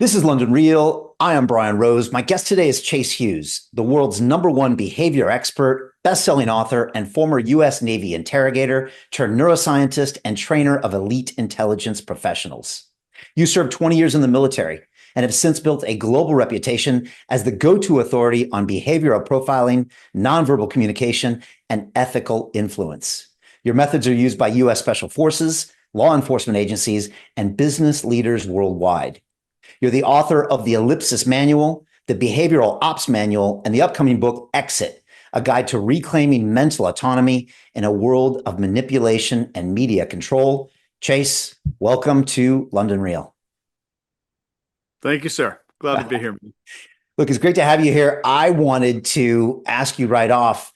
This is London Real. I am Brian Rose. My guest today is Chase Hughes, the world's #1 behavior expert, best-selling author, and former U.S. Navy interrogator turned neuroscientist and trainer of elite intelligence professionals. You served 20 years in the military and have since built a global reputation as the go-to authority on behavioral profiling, nonverbal communication, and ethical influence. Your methods are used by U.S. Special Forces, law enforcement agencies, and business leaders worldwide. You're the author of the Ellipsis Manual, the Behavioral Ops Manual, and the upcoming book, Exit, a guide to reclaiming mental autonomy in a world of manipulation and media control. Chase, welcome to London Real. Thank you, sir. Glad to be here. Look, it's great to have you here. I wanted to ask you right off,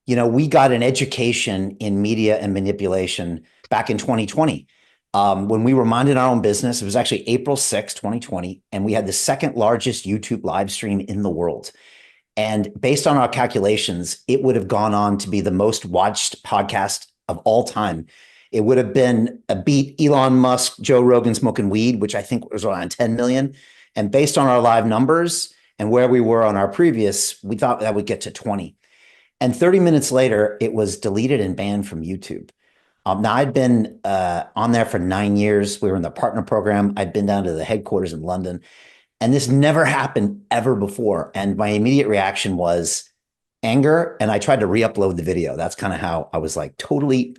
we got an education in media and manipulation back in 2020. When we were minding our own business. It was actually April 6, 2020, and we had the second largest YouTube live stream in the world. And based on our calculations, it would have gone on to be the most watched podcast of all time. It would have been a beat Elon Musk, Joe Rogan Smoking Weed, which I think was around 10 million. And based on our live numbers and where we were on our previous, we thought that would get to 20. And 30 minutes later, it was deleted and banned from YouTube. Now, I'd been on there for 9 years. We were in the partner program. I'd been down to the headquarters in London, and this never happened ever before. And my immediate reaction was anger, and I tried to re-upload the video. That's kind of how I was like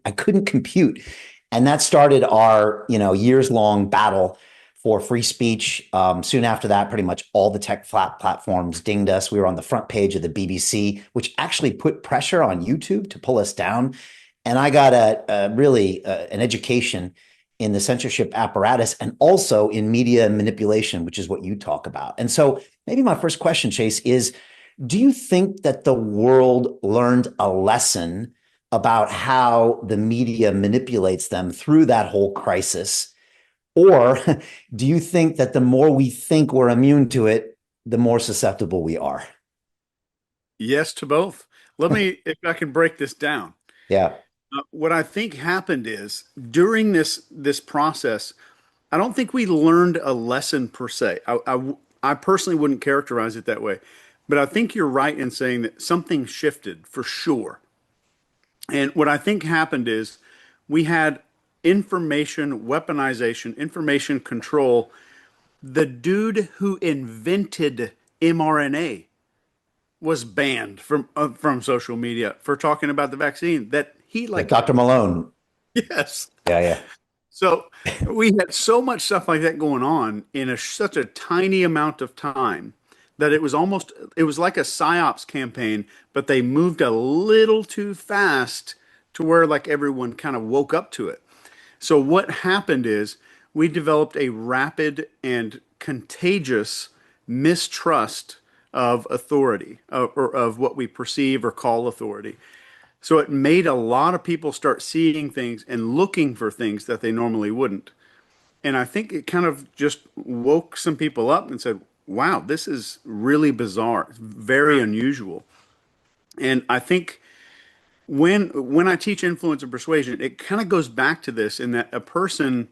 I couldn't compute. And that started our, years-long battle for free speech. Soon after that, pretty much all the tech platforms dinged us. We were on the front page of the BBC, which actually put pressure on YouTube to pull us down. And I got an education in the censorship apparatus and also in media manipulation, which is what you talk about. And so maybe my first question, Chase, is do you think that the world learned a lesson about how the media manipulates them through that whole crisis? Or do you think that the more we think we're immune to it, the more susceptible we are? Yes to both. If I can break this down. Yeah. What I think happened is during this process, I don't think we learned a lesson per se. I personally wouldn't characterize it that way, but I think you're right in saying that something shifted for sure. And what I think happened is we had information weaponization, information control. The dude who invented mRNA was banned from social media for talking about the vaccine that he like Dr. Malone. Yes. Yeah. So we had so much stuff like that going on in such a tiny amount of time that it was like a Psyops campaign, but they moved a little too fast to where like everyone kind of woke up to it. So what happened is we developed a rapid and contagious mistrust of authority, or of what we perceive or call authority. So it made a lot of people start seeing things and looking for things that they normally wouldn't. And I think it kind of just woke some people up and said, wow, this is really bizarre. It's very unusual. And I think when I teach influence and persuasion, it kind of goes back to this in that a person,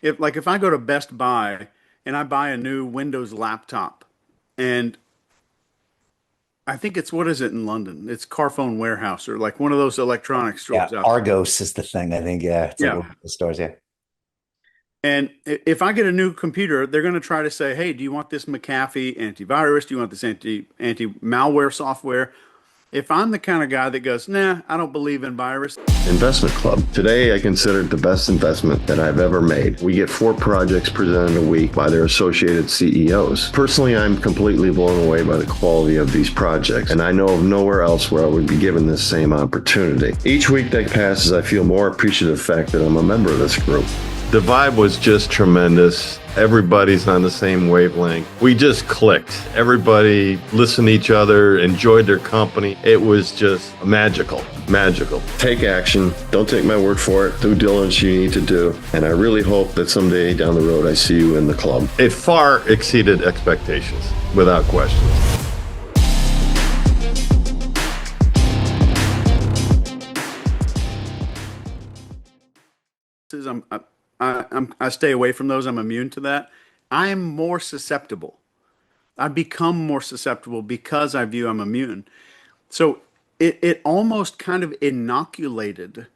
if I go to Best Buy and I buy a new Windows laptop, and I think what is it in London? It's Carphone Warehouse or like one of those electronics stores. Yeah, Argos is the thing, I think. Yeah, it's yeah. The stores, yeah. And if I get a new computer, they're going to try to say, hey, do you want this McAfee antivirus? Do you want this anti-malware software? If I'm the kind of guy that goes, nah, I don't believe in virus. Investment Club. Today, I consider it the best investment that I've ever made. We get 4 projects presented a week by their associated CEOs. Personally, I'm completely blown away by the quality of these projects, and I know of nowhere else where I would be given this same opportunity. Each week that passes, I feel more appreciative of the fact that I'm a member of this group. The vibe was just tremendous. Everybody's on the same wavelength. We just clicked. Everybody listened to each other, enjoyed their company. It was just magical. Take action. Don't take my word for it. Due diligence you need to do. And I really hope that someday down the road I see you in the club. It far exceeded expectations, without question. I stay away from those. I'm immune to that. I am more susceptible. I become more susceptible because I view I'm immune. So it almost kind of inoculated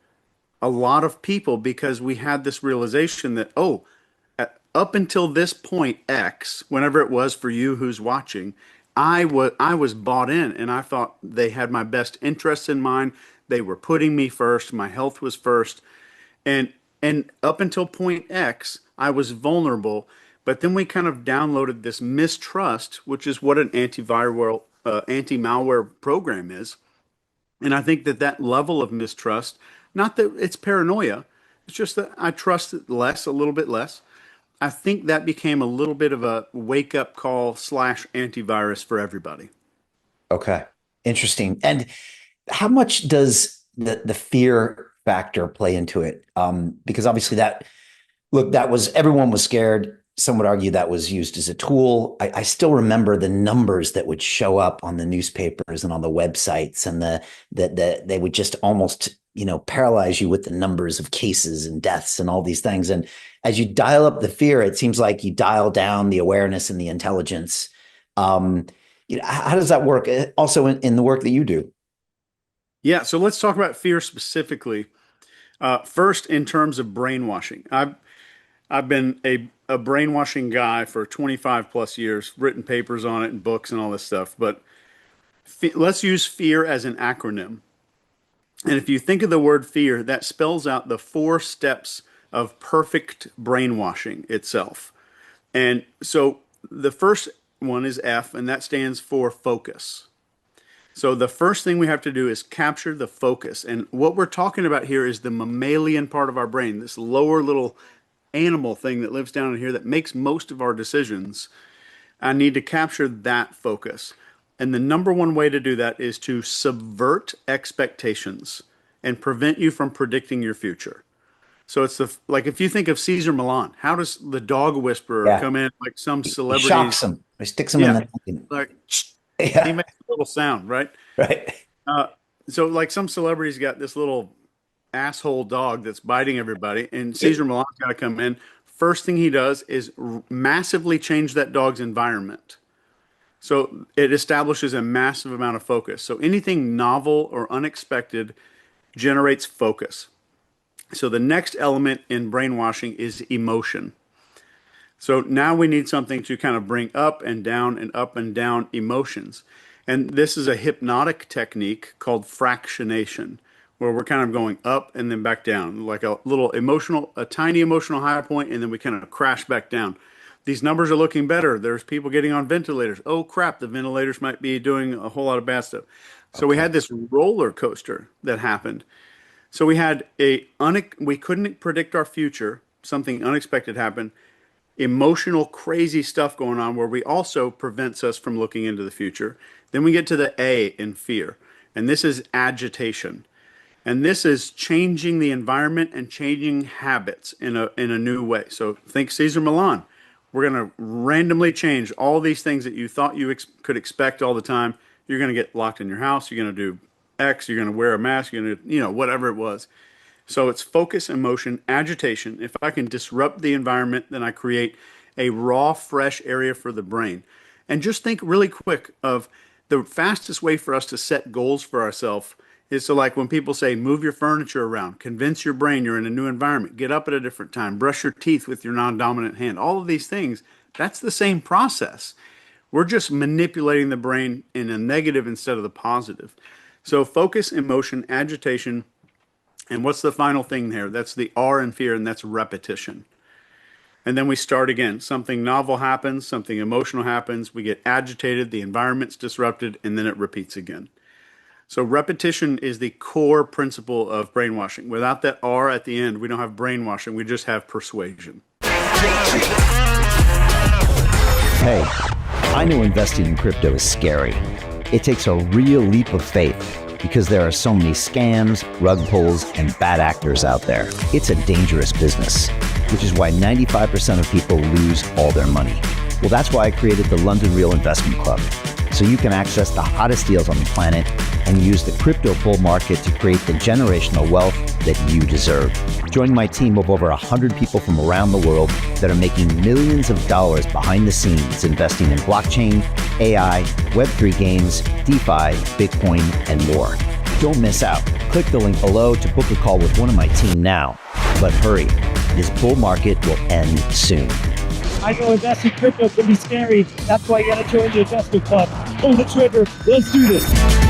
a lot of people because we had this realization that, oh, up until this point X, whenever it was for you who's watching, I was bought in and I thought they had my best interests in mind. They were putting me first. My health was first. And up until point X, I was vulnerable. But then we kind of downloaded this mistrust, which is what an anti-malware program is. And I think that that level of mistrust, not that it's paranoia, it's just that I trust it less, a little bit less. I think that became a little bit of a wake up call slash antivirus for everybody. Okay. Interesting. And how much does the fear factor play into it? Because obviously that was everyone was scared. Some would argue that was used as a tool. I still remember the numbers that would show up on the newspapers and on the websites, and that they would just almost paralyze you with the numbers of cases and deaths and all these things. And as you dial up the fear, it seems like you dial down the awareness and the intelligence. How does that work? Also in the work that you do. Yeah, so let's talk about fear specifically. First, in terms of brainwashing, I've been a brainwashing guy for 25 plus years, written papers on it and books and all this stuff. But let's use fear as an acronym. And if you think of the word fear, that spells out the 4 steps of perfect brainwashing itself. And so the first one is F, and that stands for focus. So the first thing we have to do is capture the focus. And what we're talking about here is the mammalian part of our brain, this lower little animal thing that lives down in here that makes most of our decisions. I need to capture that focus. And the number one way to do that is to subvert expectations and prevent you from predicting your future. So it's like if you think of Caesar Milan, how does the dog whisperer come in like some He celebrity? shocks them. He sticks them in the like yeah. he makes a little sound, right? Right. So like some celebrity's got this little asshole dog that's biting everybody, and Caesar Milan's got to come in. First thing he does is massively change that dog's environment. So it establishes a massive amount of focus. So anything novel or unexpected generates focus. So the next element in brainwashing is emotion. So now we need something to kind of bring up and down emotions. And this is a hypnotic technique called fractionation, where we're kind of going up and then back down, like a tiny emotional high point, and then we kind of crash back down. These numbers are looking better. There's people getting on ventilators. Oh crap, the ventilators might be doing a whole lot of bad stuff. So we had this roller coaster that happened. So we had we couldn't predict our future. Something unexpected happened. Emotional, crazy stuff going on where we also prevents us from looking into the future. Then we get to the A in fear, and this is agitation. And this is changing the environment and changing habits in a new way. So think Caesar Milan. We're going to randomly change all these things that you thought you could expect all the time. You're going to get locked in your house. You're going to do X. You're going to wear a mask. You're going to, whatever it was. So it's focus, emotion, agitation. If I can disrupt the environment, then I create a raw, fresh area for the brain. And just think really quick of the fastest way for us to set goals for ourselves is to, like when people say, move your furniture around, convince your brain you're in a new environment, get up at a different time, brush your teeth with your non-dominant hand, all of these things, that's the same process. We're just manipulating the brain in a negative instead of the positive. So focus, emotion, agitation, and what's the final thing there? That's the R in fear, and that's repetition. And then we start again. Something novel happens, something emotional happens, we get agitated, the environment's disrupted, and then it repeats again. So repetition is the core principle of brainwashing. Without that R at the end, we don't have brainwashing, we just have persuasion. Hey, I know investing in crypto is scary. It takes a real leap of faith because there are so many scams, rug pulls, and bad actors out there. It's a dangerous business, which is why 95% of people lose all their money. Well, that's why I created the London Real Investment Club, so you can access the hottest deals on the planet and use the crypto bull market to create the generational wealth that you deserve. Join my team of over 100 people from around the world that are making millions of dollars behind the scenes investing in blockchain, AI, Web3 games, DeFi, Bitcoin, and more. Don't miss out. Click the link below to book a call with one of my team now. But hurry, this bull market will end soon. I know investing in crypto can be scary. That's why you gotta join the investment club. Pull the trigger. Let's do this.